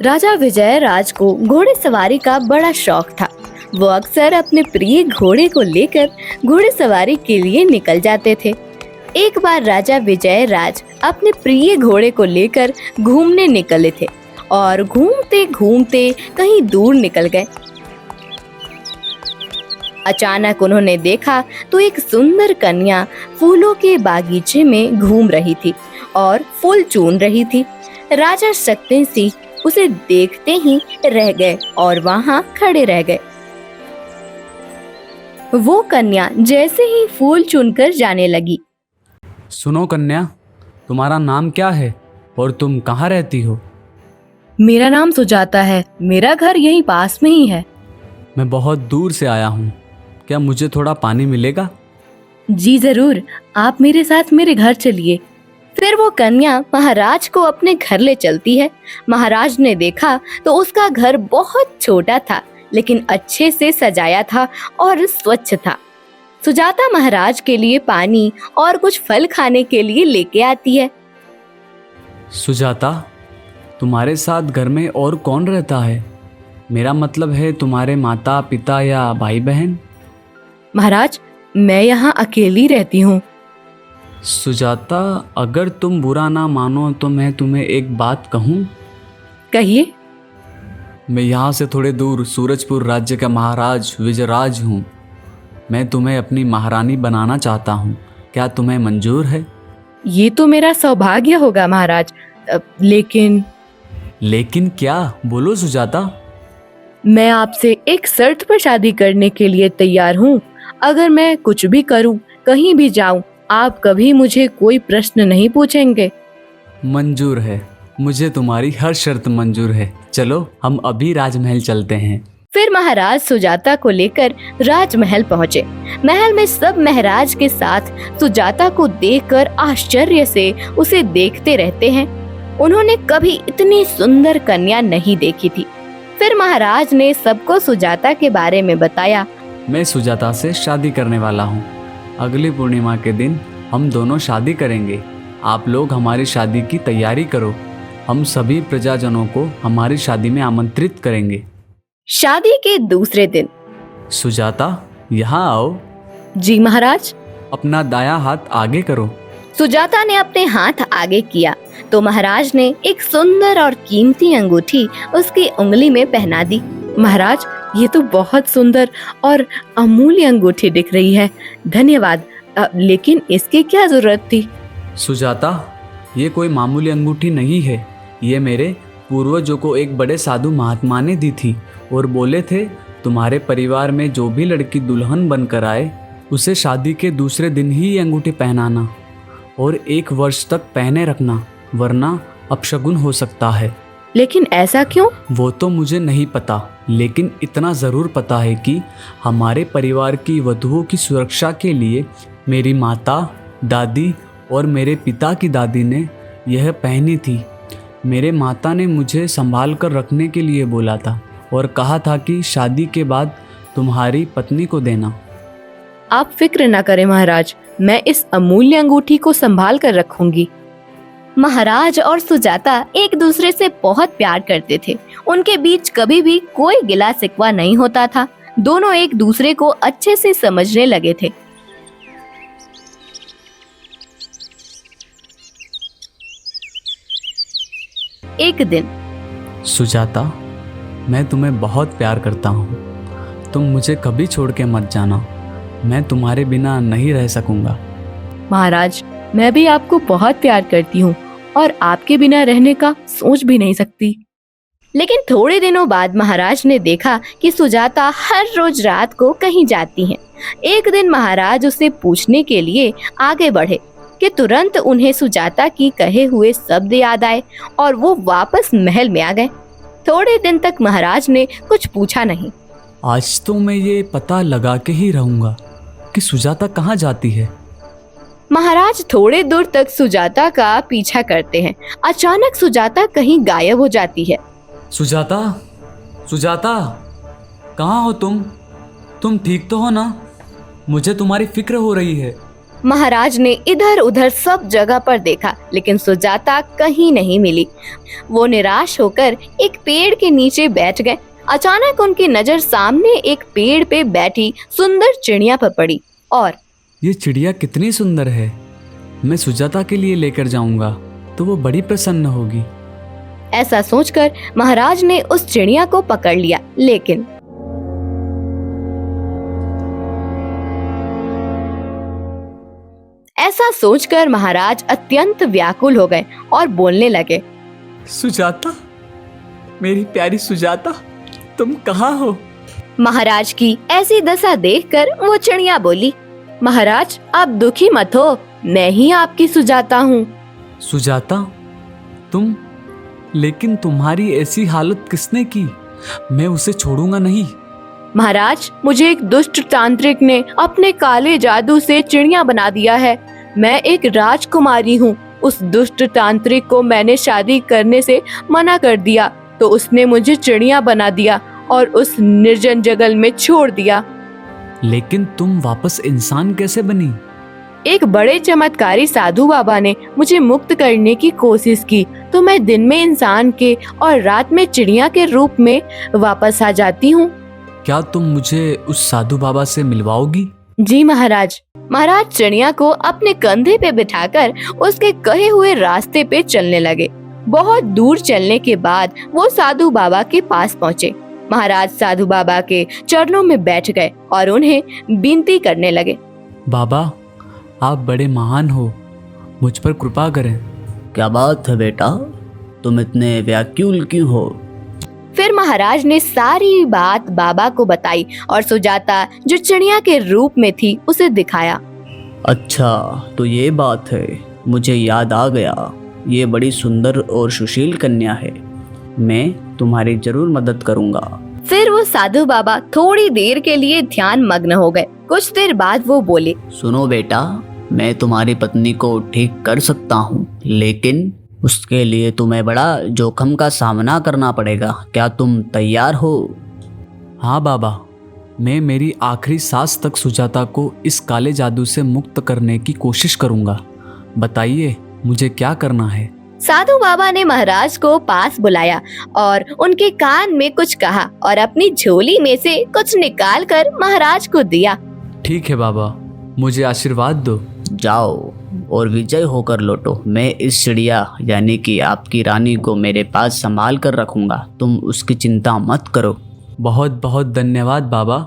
राजा विजय राज को घोड़ेसवारी का बड़ा शौक था। वो अक्सर अपने प्रिय घोड़े को लेकर घोड़ेसवारी के लिए निकल जाते थे। एक बार राजा विजय राज अपने प्रिय घोड़े को लेकर घूमने निकले थे और घूमते घूमते कहीं दूर निकल गए। अचानक उन्होंने देखा तो एक सुंदर कन्या फूलों के बागीचे में घूम रही थी और फूल चुन रही थी। राजा शक्ति सिंह उसे देखते ही रह गए और वहां खड़े रह गए। वो कन्या जैसे ही फूल चुनकर जाने लगी। सुनो कन्या, तुम्हारा नाम क्या है और तुम कहाँ रहती हो? मेरा नाम सुजाता है। मेरा घर यहीं पास में ही है। मैं बहुत दूर से आया हूँ। क्या मुझे थोड़ा पानी मिलेगा? जी जरूर, आप मेरे साथ मेरे घर चलिए। फिर वो कन्या महाराज को अपने घर ले चलती है। महाराज ने देखा तो उसका घर बहुत छोटा था, लेकिन अच्छे से सजाया था और स्वच्छ था। सुजाता महाराज के लिए पानी और कुछ फल खाने के लिए लेके आती है। सुजाता, तुम्हारे साथ घर में और कौन रहता है? मेरा मतलब है तुम्हारे माता पिता या भाई बहन। महाराज, मैं यहाँ अकेली रहती हूँ। सुजाता, अगर तुम बुरा ना मानो तो मैं तुम्हें एक बात कहूँ? कहिए। मैं यहाँ से थोड़े दूर सूरजपुर राज्य का महाराज विजयराज हूँ। मैं तुम्हें अपनी महारानी बनाना चाहता हूँ। क्या तुम्हें मंजूर है? ये तो मेरा सौभाग्य होगा महाराज। लेकिन क्या? बोलो सुजाता। मैं आपसे एक शर्त पर शादी करने के लिए तैयार हूँ। अगर मैं कुछ भी करूँ, कहीं भी जाऊँ, आप कभी मुझे कोई प्रश्न नहीं पूछेंगे। मंजूर है, मुझे तुम्हारी हर शर्त मंजूर है। चलो हम अभी राजमहल चलते हैं। फिर महाराज सुजाता को लेकर राजमहल पहुँचे। महल में सब महाराज के साथ सुजाता को देखकर आश्चर्य से उसे देखते रहते हैं। उन्होंने कभी इतनी सुंदर कन्या नहीं देखी थी। फिर महाराज ने सबको सुजाता के बारे में बताया। मैं सुजाता से शादी करने वाला हूँ। अगली पूर्णिमा के दिन हम दोनों शादी करेंगे। आप लोग हमारी शादी की तैयारी करो। हम सभी प्रजाजनों को हमारी शादी में आमंत्रित करेंगे। शादी के दूसरे दिन। सुजाता, यहाँ आओ। जी महाराज। अपना दायां हाथ आगे करो। सुजाता ने अपने हाथ आगे किया तो महाराज ने एक सुंदर और कीमती अंगूठी उसकी उंगली में पहना दी। महाराज, ये तो बहुत सुंदर और अमूल्य अंगूठी दिख रही है। धन्यवाद। लेकिन इसकी क्या जरूरत थी? सुजाता, ये कोई मामूली अंगूठी नहीं है। ये मेरे पूर्वजों को एक बड़े साधु महात्मा ने दी थी और बोले थे तुम्हारे परिवार में जो भी लड़की दुल्हन बनकर आए उसे शादी के दूसरे दिन ही ये अंगूठी पहनाना और 1 वर्ष तक पहने रखना, वरना अपशगुन हो सकता है। लेकिन ऐसा क्यों? वो तो मुझे नहीं पता, लेकिन इतना ज़रूर पता है कि हमारे परिवार की वधुओं की सुरक्षा के लिए मेरी माता, दादी और मेरे पिता की दादी ने यह पहनी थी। मेरे माता ने मुझे संभाल कर रखने के लिए बोला था और कहा था कि शादी के बाद तुम्हारी पत्नी को देना। आप फिक्र न करें महाराज, मैं इस अमूल्य अंगूठी को संभाल कर रखूंगी। महाराज और सुजाता एक दूसरे से बहुत प्यार करते थे। उनके बीच कभी भी कोई गिला शिकवा नहीं होता था। दोनों एक दूसरे को अच्छे से समझने लगे थे। एक दिन। सुजाता, मैं तुम्हें बहुत प्यार करता हूँ। तुम मुझे कभी छोड़ के मत जाना। मैं तुम्हारे बिना नहीं रह सकूंगा। महाराज, मैं भी आपको बहुत प्यार करती हूँ और आपके बिना रहने का सोच भी नहीं सकती। लेकिन थोड़े दिनों बाद महाराज ने देखा कि सुजाता हर रोज रात को कहीं जाती हैं। एक दिन महाराज उसे पूछने के लिए आगे बढ़े कि तुरंत उन्हें सुजाता की कहे हुए शब्द याद आए और वो वापस महल में आ गए। थोड़े दिन तक महाराज ने कुछ पूछा नहीं। आज तो मैं ये पता लगा के ही रहूंगा कि सुजाता कहाँ जाती है। महाराज थोड़े दूर तक सुजाता का पीछा करते हैं। अचानक सुजाता कहीं गायब हो जाती है। सुजाता, सुजाता, कहाँ हो तुम? तुम ठीक तो हो ना? मुझे तुम्हारी फिक्र हो रही है। महाराज ने इधर उधर सब जगह पर देखा, लेकिन सुजाता कहीं नहीं मिली। वो निराश होकर एक पेड़ के नीचे बैठ गए। अचानक उनकी नजर सामने एक पेड़ पे बैठी सुंदर चिड़िया पर पड़ी और ये चिड़िया कितनी सुंदर है, मैं सुजाता के लिए लेकर जाऊंगा तो वो बड़ी प्रसन्न होगी। ऐसा सोचकर महाराज ने उस चिड़िया को पकड़ लिया, लेकिन ऐसा सोचकर महाराज अत्यंत व्याकुल हो गए और बोलने लगे, सुजाता, मेरी प्यारी सुजाता, तुम कहाँ हो? महाराज की ऐसी दशा देखकर वो चिड़िया बोली, महाराज आप दुखी मत हो, मैं ही आपकी सुजाता हूँ। सुजाता, तुम? लेकिन तुम्हारी ऐसी हालत किसने की? मैं उसे छोड़ूंगा नहीं। महाराज, मुझे एक दुष्ट तांत्रिक ने अपने काले जादू से चिड़िया बना दिया है। मैं एक राजकुमारी हूँ। उस दुष्ट तांत्रिक को मैंने शादी करने से मना कर दिया तो उसने मुझे चिड़िया बना दिया और उस निर्जन जंगल में छोड़ दिया। लेकिन तुम वापस इंसान कैसे बनी? एक बड़े चमत्कारी साधु बाबा ने मुझे मुक्त करने की कोशिश की तो मैं दिन में इंसान के और रात में चिड़िया के रूप में वापस आ जाती हूँ। क्या तुम मुझे उस साधु बाबा से मिलवाओगी? जी महाराज। महाराज चिड़िया को अपने कंधे पे बिठाकर उसके कहे हुए रास्ते पे चलने लगे। बहुत दूर चलने के बाद वो साधु बाबा के पास पहुँचे। महाराज साधु बाबा के चरणों में बैठ गए और उन्हें विनती करने लगे, बाबा, आप बड़े महान हो, मुझ पर कृपा करें। क्या बात है बेटा, तुम इतने व्याकुल क्यों हो? फिर महाराज ने सारी बात बाबा को बताई और सुजाता जो चिड़िया के रूप में थी उसे दिखाया। अच्छा, तो ये बात है, मुझे याद आ गया। ये बड़ी सुंदर और सुशील कन्या है, मैं तुम्हारी जरूर मदद करूंगा। फिर वो साधु बाबा थोड़ी देर के लिए ध्यान मग्न हो गए। कुछ देर बाद वो बोले, सुनो बेटा, मैं तुम्हारी पत्नी को ठीक कर सकता हूँ, लेकिन उसके लिए तुम्हें बड़ा जोखिम का सामना करना पड़ेगा। क्या तुम तैयार हो? हाँ बाबा, मैं मेरी आखिरी सांस तक सुजाता को इस काले जादू से मुक्त करने की कोशिश करूंगा। बताइए, मुझे क्या करना है? साधु बाबा ने महाराज को पास बुलाया और उनके कान में कुछ कहा और अपनी झोली में से कुछ निकाल कर महाराज को दिया। ठीक है बाबा, मुझे आशीर्वाद दो। जाओ और विजय होकर लौटो। मैं इस चिड़िया यानी कि आपकी रानी को मेरे पास संभाल कर रखूंगा, तुम उसकी चिंता मत करो। बहुत बहुत धन्यवाद बाबा।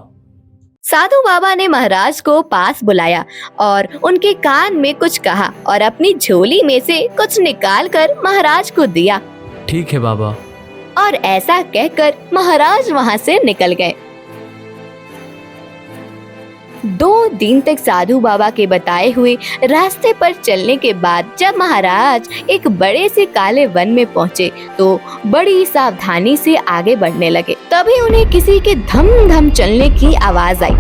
साधु बाबा ने महाराज को पास बुलाया और उनके कान में कुछ कहा और अपनी झोली में से कुछ निकाल कर महाराज को दिया। ठीक है बाबा। और ऐसा कहकर महाराज वहाँ से निकल गए। 2 दिन तक साधु बाबा के बताए हुए रास्ते पर चलने के बाद जब महाराज एक बड़े से काले वन में पहुँचे तो बड़ी सावधानी से आगे बढ़ने लगे। तभी उन्हें किसी के धम धम चलने की आवाज आई।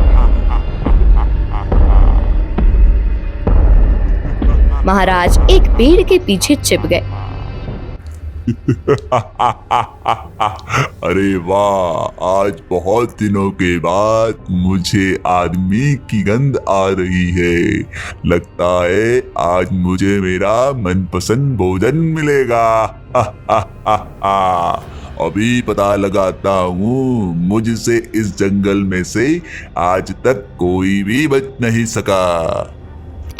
महाराज एक पेड़ के पीछे छिप गए। अरे वाह, आज बहुत दिनों के बाद मुझे आदमी की गंध आ रही है। लगता है आज मुझे मेरा मनपसंद भोजन मिलेगा। अभी पता लगाता हूँ, मुझसे इस जंगल में से आज तक कोई भी बच नहीं सका।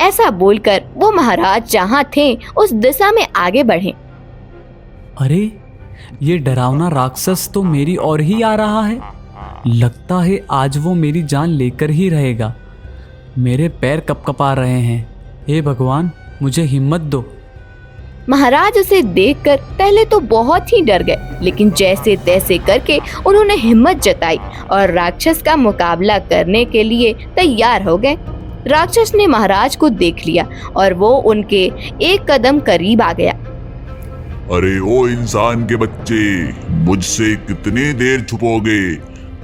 ऐसा बोलकर वो महाराज जहाँ थे उस दिशा में आगे बढ़े। अरे, ये डरावना राक्षस तो मेरी ओर ही आ रहा है। लगता है आज वो मेरी जान लेकर ही रहेगा। मेरे पैर कपकपा रहे हैं। हे भगवान, मुझे हिम्मत दो। महाराज उसे देखकर पहले तो बहुत ही डर गए, लेकिन जैसे तैसे करके उन्होंने हिम्मत जताई और राक्षस का मुकाबला करने के लिए तैयार हो गए। राक्षस ने महाराज को देख लिया और वो उनके एक कदम करीब आ गया। अरे ओ इंसान के बच्चे, मुझसे कितनी देर छुपोगे?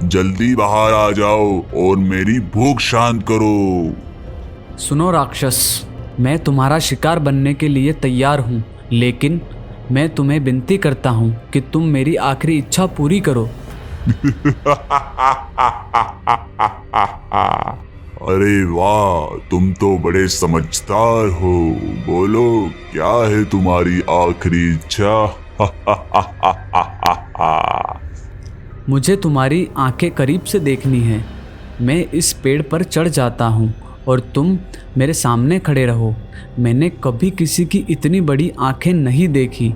जल्दी बाहर आ जाओ और मेरी भूख शांत करो। सुनो राक्षस, मैं तुम्हारा शिकार बनने के लिए तैयार हूँ, लेकिन मैं तुम्हें विनती करता हूँ कि तुम मेरी आखिरी इच्छा पूरी करो। अरे वाह, तुम तो बड़े समझदार हो। बोलो, क्या है तुम्हारी आखिरी इच्छा? मुझे तुम्हारी आंखें करीब से देखनी है। मैं इस पेड़ पर चढ़ जाता हूँ और तुम मेरे सामने खड़े रहो। मैंने कभी किसी की इतनी बड़ी आंखें नहीं देखी।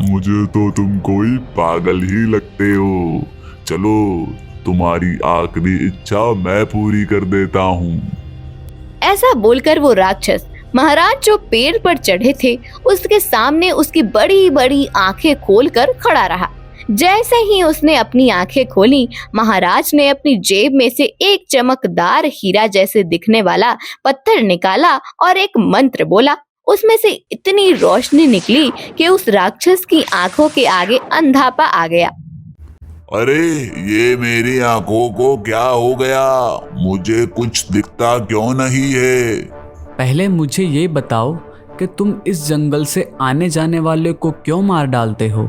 मुझे तो तुम कोई पागल ही लगते हो। चलो, तुम्हारी आखिरी इच्छा मैं पूरी कर देता हूँ। ऐसा बोलकर वो राक्षस महाराज जो पेड़ पर चढ़े थे उसके सामने उसकी बड़ी बड़ी आंखें खोलकर खड़ा रहा। जैसे ही उसने अपनी आंखें खोली, महाराज ने अपनी जेब में से एक चमकदार हीरा जैसे दिखने वाला पत्थर निकाला और एक मंत्र बोला। उसमें से इतनी रोशनी निकली कि उस राक्षस की आंखों के आगे अंधापा आ गया। अरे, ये मेरी आंखों को क्या हो गया? मुझे कुछ दिखता क्यों नहीं है? पहले मुझे ये बताओ कि तुम इस जंगल से आने जाने वाले को क्यों मार डालते हो?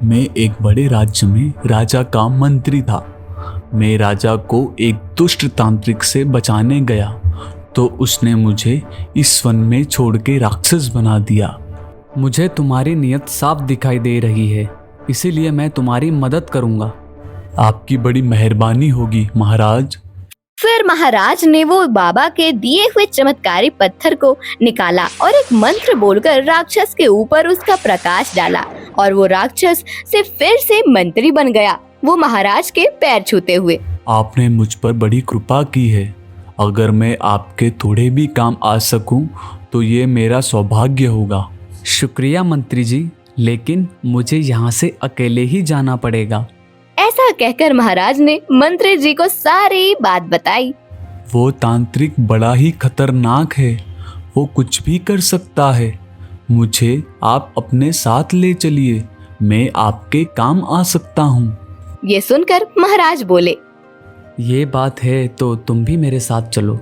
मैं एक बड़े राज्य में राजा का मंत्री था। मैं राजा को एक दुष्ट तांत्रिक से बचाने गया तो उसने मुझे इस वन में छोड़ के राक्षस बना दिया। मुझे तुम्हारी नीयत साफ दिखाई दे रही है, इसीलिए मैं तुम्हारी मदद करूंगा। आपकी बड़ी मेहरबानी होगी महाराज। फिर महाराज ने वो बाबा के दिए हुए चमत्कारी पत्थर को निकाला और एक मंत्र बोलकर राक्षस के ऊपर उसका प्रकाश डाला और वो राक्षस से फिर से मंत्री बन गया, वो महाराज के पैर छूते हुए। आपने मुझ पर बड़ी कृपा की है। अगर मैं आपके थोड़े भी काम आ सकूं तो ये मेरा सौभाग्य होगा। शुक्रिया मंत्री जी, लेकिन मुझे यहाँ से अकेले ही जाना पड़ेगा। ऐसा कहकर महाराज ने मंत्री जी को सारी बात बताई। वो तांत्रिक बड़ा ही खतरनाक है, वो कुछ भी कर सकता है। मुझे आप अपने साथ ले चलिए, मैं आपके काम आ सकता हूँ। ये सुनकर महाराज बोले, ये बात है तो तुम भी मेरे साथ चलो।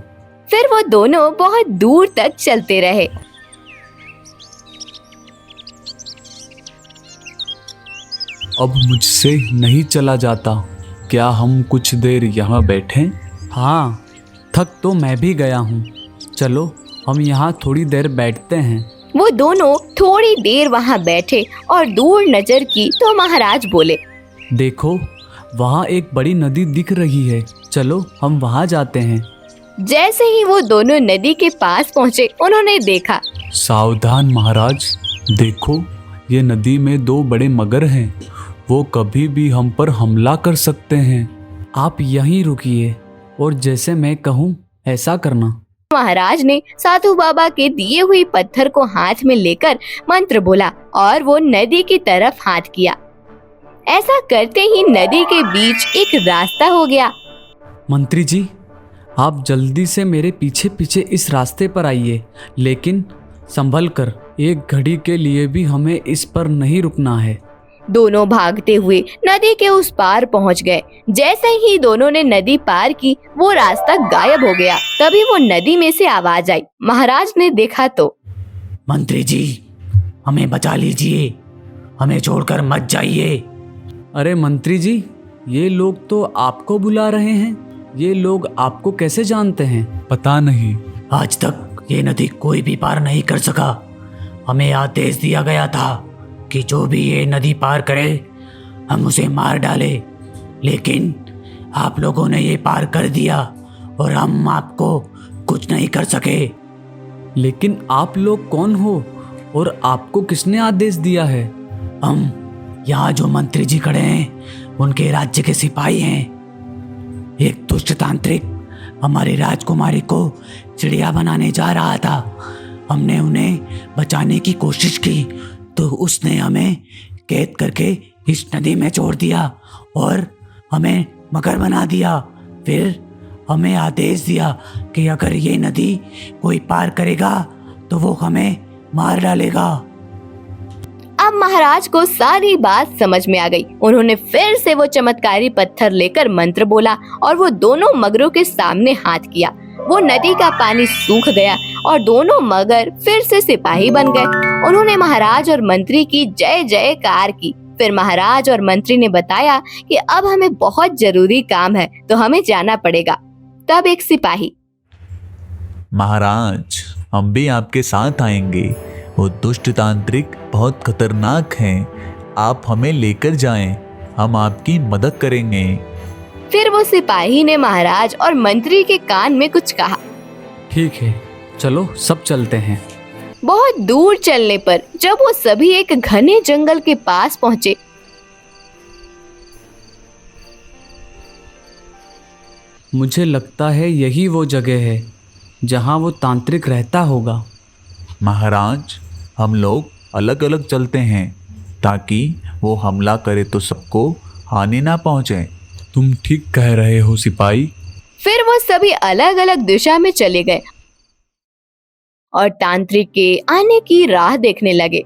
फिर वो दोनों बहुत दूर तक चलते रहे। अब मुझसे नहीं चला जाता, क्या हम कुछ देर यहाँ बैठें? हाँ, थक तो मैं भी गया हूँ। चलो हम यहाँ थोड़ी देर बैठते हैं। वो दोनों थोड़ी देर वहाँ बैठे और दूर नजर की तो महाराज बोले, देखो वहाँ एक बड़ी नदी दिख रही है, चलो हम वहाँ जाते हैं। जैसे ही वो दोनों नदी के पास पहुँचे, उन्होंने देखा। सावधान महाराज, देखो ये नदी में दो बड़े मगर हैं, वो कभी भी हम पर हमला कर सकते हैं। आप यहीं रुकिए और जैसे मैं कहूँ ऐसा करना। महाराज ने साधु बाबा के दिए हुए पत्थर को हाथ में लेकर मंत्र बोला और वो नदी की तरफ हाथ किया। ऐसा करते ही नदी के बीच एक रास्ता हो गया। मंत्री जी, आप जल्दी से मेरे पीछे पीछे इस रास्ते पर आइए, लेकिन संभल कर, एक घड़ी के लिए भी हमें इस पर नहीं रुकना है। दोनों भागते हुए नदी के उस पार पहुंच गए। जैसे ही दोनों ने नदी पार की, वो रास्ता गायब हो गया। तभी वो नदी में से आवाज आई। महाराज ने देखा तो, मंत्री जी, हमें बचा लीजिए, हमें छोड़कर मत जाइए। अरे मंत्री जी, ये लोग तो आपको बुला रहे हैं। ये लोग आपको कैसे जानते हैं? पता नहीं। आज तक ये नदी कोई भी पार नहीं कर सका। हमें आदेश दिया गया था कि जो भी ये नदी पार करे हम उसे मार डाले, लेकिन आप लोगों ने ये पार कर दिया और हम आपको कुछ नहीं कर सके। लेकिन आप लोग कौन हो और आपको किसने आदेश दिया है? हम यहाँ जो मंत्री जी खड़े हैं उनके राज्य के सिपाही हैं। एक दुष्ट तांत्रिक हमारी राजकुमारी को चिड़िया बनाने जा रहा था। हमने उन्हें बचाने की कोशिश की तो उसने हमें कैद करके इस नदी में छोड़ दिया और हमें मगर बना दिया। फिर हमें आदेश दिया कि अगर ये नदी कोई पार करेगा तो वो हमें मार डालेगा। अब महाराज को सारी बात समझ में आ गई। उन्होंने फिर से वो चमत्कारी पत्थर लेकर मंत्र बोला और वो दोनों मगरों के सामने हाथ किया। वो नदी का पानी सूख गया और दोनों मगर फिर से सिपाही बन गए। उन्होंने महाराज और मंत्री की जय जयकार की। फिर महाराज और मंत्री ने बताया कि अब हमें बहुत जरूरी काम है तो हमें जाना पड़ेगा। तब एक सिपाही, महाराज हम भी आपके साथ आएंगे, वो दुष्ट तांत्रिक बहुत खतरनाक हैं, आप हमें लेकर जाएं, हम आपकी मदद करेंगे। फिर वो सिपाही ने महाराज और मंत्री के कान में कुछ कहा। ठीक है, चलो सब चलते हैं। बहुत दूर चलने पर जब वो सभी एक घने जंगल के पास पहुंचे, मुझे लगता है यही वो जगह है जहाँ वो तांत्रिक रहता होगा। महाराज हम लोग अलग अलग चलते हैं ताकि वो हमला करे तो सबको हानि ना पहुंचे। तुम ठीक कह रहे हो सिपाही। फिर वो सभी अलग अलग दिशा में चले गए और तांत्रिक के आने की राह देखने लगे।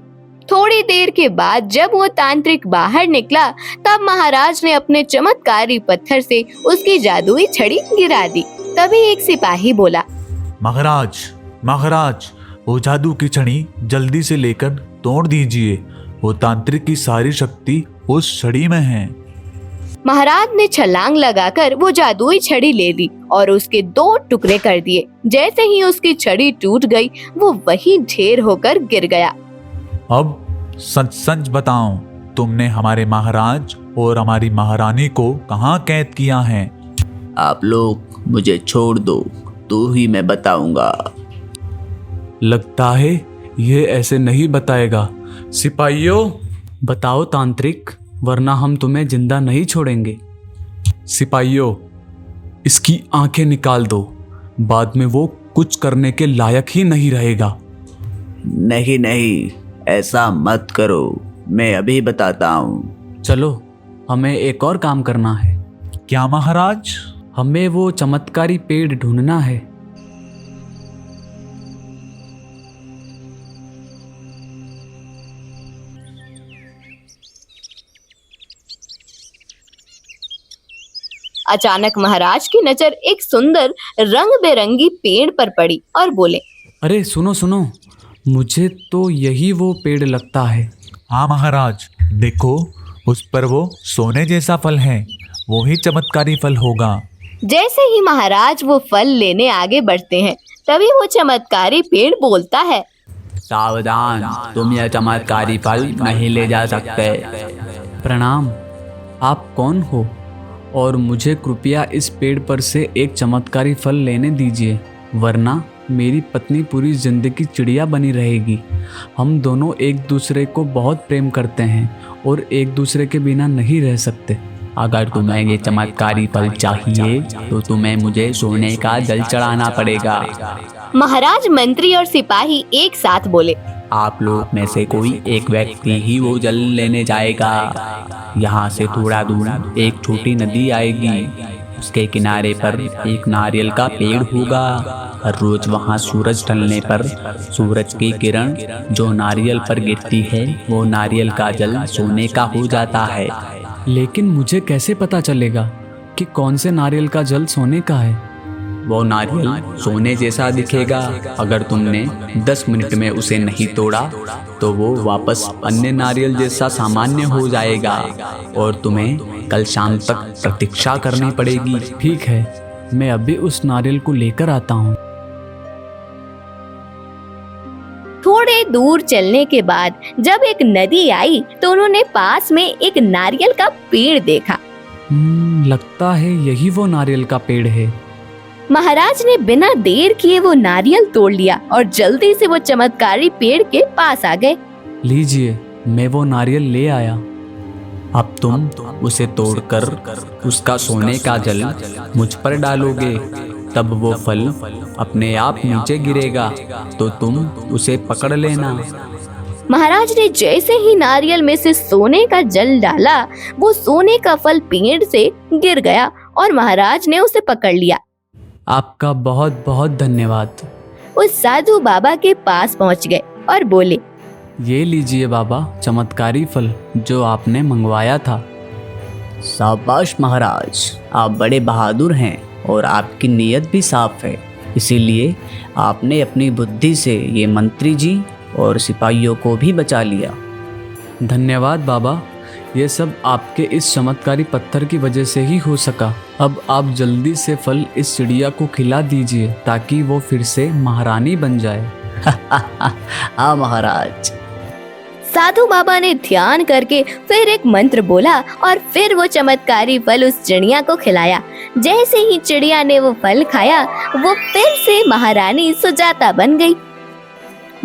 थोड़ी देर के बाद जब वो तांत्रिक बाहर निकला तब महाराज ने अपने चमत्कारी पत्थर से उसकी जादुई छड़ी गिरा दी। तभी एक सिपाही बोला, महाराज महाराज वो जादू की छड़ी जल्दी से लेकर तोड़ दीजिए, वो तांत्रिक की सारी शक्ति उस छड़ी में है। महाराज ने छलांग लगाकर वो जादुई छड़ी ले ली और उसके 2 टुकड़े कर दिए। जैसे ही उसकी छड़ी टूट गई वो वहीं ढेर होकर गिर गया। अब सच सच बताओ, तुमने हमारे महाराज और हमारी महारानी को कहाँ कैद किया है? आप लोग मुझे छोड़ दो, तो ही मैं बताऊंगा। लगता है ये ऐसे नहीं बताएगा। सिपाहियों, बताओ तांत्रिक, वरना हम तुम्हें जिंदा नहीं छोड़ेंगे। सिपाहियों, इसकी आंखें निकाल दो, बाद में वो कुछ करने के लायक ही नहीं रहेगा। नहीं नहीं, ऐसा मत करो, मैं अभी बताता हूँ। चलो, हमें एक और काम करना है। क्या महाराज? हमें वो चमत्कारी पेड़ ढूंढना है। अचानक महाराज की नजर एक सुंदर रंग बेरंगी पेड़ पर पड़ी और बोले, अरे सुनो सुनो, मुझे तो यही वो पेड़ लगता है। हाँ महाराज, देखो उस पर वो सोने जैसा फल है, वो ही चमत्कारी फल होगा। जैसे ही महाराज वो फल लेने आगे बढ़ते हैं तभी वो चमत्कारी पेड़ बोलता है, सावधान, तुम यह चमत्कारी फल नहीं ले जा सकते। प्रणाम, आप कौन हो? और मुझे कृपया इस पेड़ पर से एक चमत्कारी फल लेने दीजिए, वरना मेरी पत्नी पूरी जिंदगी चिड़िया बनी रहेगी। हम दोनों एक दूसरे को बहुत प्रेम करते हैं और एक दूसरे के बिना नहीं रह सकते। अगर तुम्हें ये चमत्कारी फल चाहिए तो तुम्हें मुझे सोने का जल चढ़ाना पड़ेगा। महाराज, मंत्री और सिपाही एक साथ बोले, आप लोग में से कोई एक व्यक्ति ही वो जल लेने जाएगा। यहाँ से थोड़ा दूर एक छोटी नदी आएगी, उसके किनारे पर एक नारियल का पेड़ होगा। हर रोज वहाँ सूरज ढलने पर सूरज की किरण जो नारियल पर गिरती है वो नारियल का जल सोने का हो जाता है। लेकिन मुझे कैसे पता चलेगा कि कौन से नारियल का जल सोने का है? वो नारियल सोने जैसा दिखेगा। अगर तुमने 10 मिनट में उसे नहीं तोड़ा तो वो वापस अन्य नारियल जैसा सामान्य हो जाएगा और तुम्हें कल शाम तक प्रतीक्षा करनी पड़ेगी। ठीक है, मैं अभी उस नारियल को लेकर आता हूँ। थोड़े दूर चलने के बाद जब एक नदी आई तो उन्होंने पास में एक नारियल का पेड़ देखा। लगता है यही वो नारियल का पेड़ है। महाराज ने बिना देर किए वो नारियल तोड़ लिया और जल्दी से वो चमत्कारी पेड़ के पास आ गए। लीजिए, मैं वो नारियल ले आया। अब तुम उसे तोड़कर उसका सोने का जल मुझ पर डालोगे, तब वो फल अपने आप नीचे गिरेगा तो तुम उसे पकड़ लेना। महाराज ने जैसे ही नारियल में से सोने का जल डाला, वो सोने का फल पेड़ से गिर गया और महाराज ने उसे पकड़ लिया। आपका बहुत बहुत धन्यवाद। उस साधु बाबा के पास पहुंच गए और बोले, ये लीजिए बाबा, चमत्कारी फल जो आपने मंगवाया था। शाबाश महाराज, आप बड़े बहादुर हैं और आपकी नीयत भी साफ है, इसीलिए आपने अपनी बुद्धि से ये मंत्री जी और सिपाहियों को भी बचा लिया। धन्यवाद बाबा, ये सब आपके इस चमत्कारी पत्थर की वजह से ही हो सका। अब आप जल्दी से फल इस चिड़िया को खिला दीजिए ताकि वो फिर से महारानी बन जाए। हाँ महाराज। साधु बाबा ने ध्यान करके फिर एक मंत्र बोला और फिर वो चमत्कारी फल उस चिड़िया को खिलाया। जैसे ही चिड़िया ने वो फल खाया, वो फिर से महारानी सुजाता बन गई।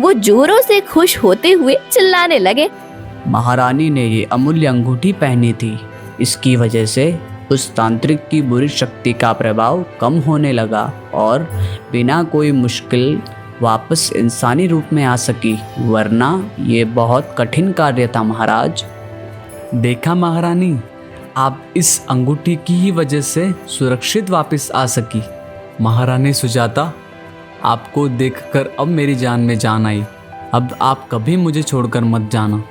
वो जोरों से खुश होते हुए चिल्लाने लगे, महारानी ने ये अमूल्य अंगूठी पहनी थी, इसकी वजह से उस तांत्रिक की बुरी शक्ति का प्रभाव कम होने लगा और बिना कोई मुश्किल वापस इंसानी रूप में आ सकी, वरना ये बहुत कठिन कार्य था महाराज। देखा महारानी, आप इस अंगूठी की ही वजह से सुरक्षित वापस आ सकी। महारानी सुजाता, आपको देखकर अब मेरी जान में जान आई। अब आप कभी मुझे छोड़कर मत जाना।